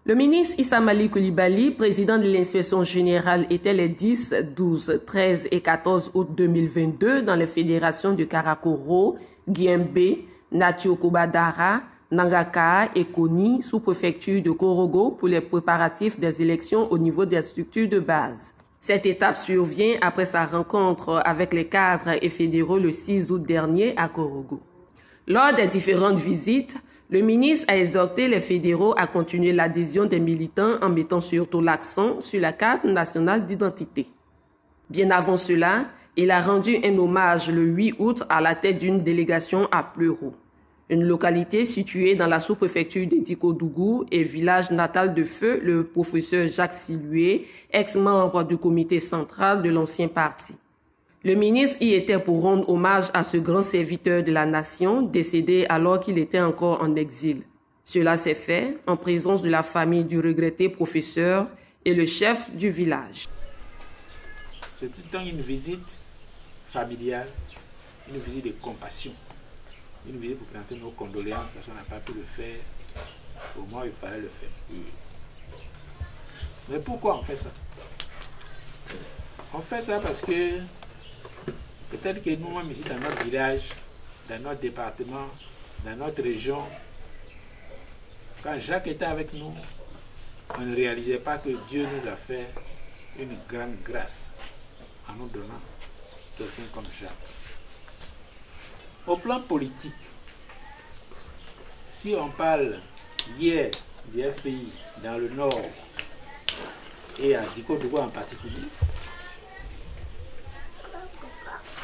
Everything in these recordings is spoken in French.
Le ministre Issa Malik Coulibaly, président de l'inspection générale, était les 10, 12, 13 et 14 août 2022 dans les fédérations de Karakoro, Guimbé, Natio-Koba-Dara, Nangaka et Koni, sous-préfecture de Korogo, pour les préparatifs des élections au niveau des structures de base. Cette étape survient après sa rencontre avec les cadres et fédéraux le 6 août dernier à Korogo. Lors des différentes visites, le ministre a exhorté les fédéraux à continuer l'adhésion des militants en mettant surtout l'accent sur la carte nationale d'identité. Bien avant cela, il a rendu un hommage le 8 août à la tête d'une délégation à Pleuro, une localité située dans la sous-préfecture de Dikodougou et village natal de feu le professeur Jacques Silué, ex-membre du comité central de l'ancien parti. Le ministre y était pour rendre hommage à ce grand serviteur de la nation, décédé alors qu'il était encore en exil. Cela s'est fait en présence de la famille du regretté professeur et le chef du village. C'est tout le temps une visite familiale, une visite de compassion, une visite pour présenter nos condoléances parce qu'on n'a pas pu le faire. Au moins, il fallait le faire. Mais pourquoi on fait ça? On fait ça parce que peut-être que nous-mêmes ici dans notre village, dans notre département, dans notre région, quand Jacques était avec nous, on ne réalisait pas que Dieu nous a fait une grande grâce en nous donnant quelqu'un comme Jacques. Au plan politique, si on parle hier du FPI dans le Nord et à Dikodougou en particulier,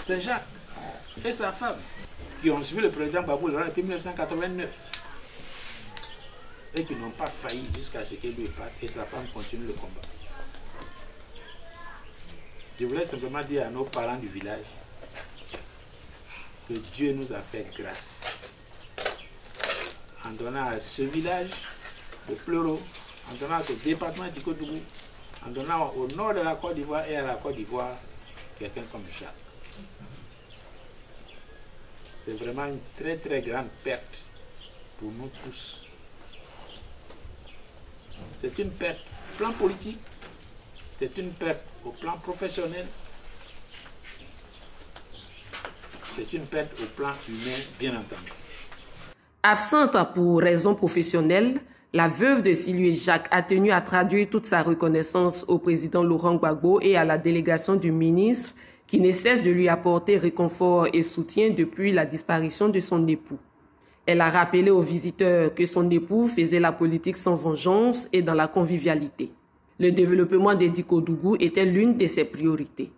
c'est Jacques et sa femme qui ont suivi le président Babou depuis 1989 et qui n'ont pas failli jusqu'à ce qu'il lui parte et sa femme continue le combat. Je voulais simplement dire à nos parents du village que Dieu nous a fait grâce en donnant à ce village de Pleuro, en donnant à ce département de Dikodougou, en donnant au nord de la Côte d'Ivoire et à la Côte d'Ivoire quelqu'un comme Jacques. C'est vraiment une très très grande perte pour nous tous. C'est une perte au plan politique, c'est une perte au plan professionnel, c'est une perte au plan humain, bien entendu. Absente pour raisons professionnelles, la veuve de Silué Jacques a tenu à traduire toute sa reconnaissance au président Laurent Gbagbo et à la délégation du ministre qui ne cesse de lui apporter réconfort et soutien depuis la disparition de son époux. Elle a rappelé aux visiteurs que son époux faisait la politique sans vengeance et dans la convivialité. Le développement de Dikodougou était l'une de ses priorités.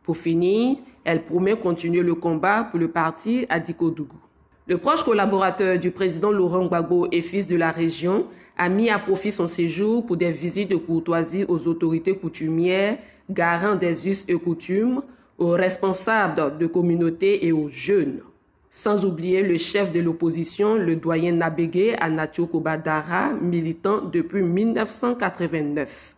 Pour finir, elle promet continuer le combat pour le parti à Dikodougou. Le proche collaborateur du président Laurent Gbagbo et fils de la région a mis à profit son séjour pour des visites de courtoisie aux autorités coutumières, garants des us et coutumes, aux responsables de communautés et aux jeunes. Sans oublier le chef de l'opposition, le doyen Nabégué à Natio-Koba-Dara, militant depuis 1989.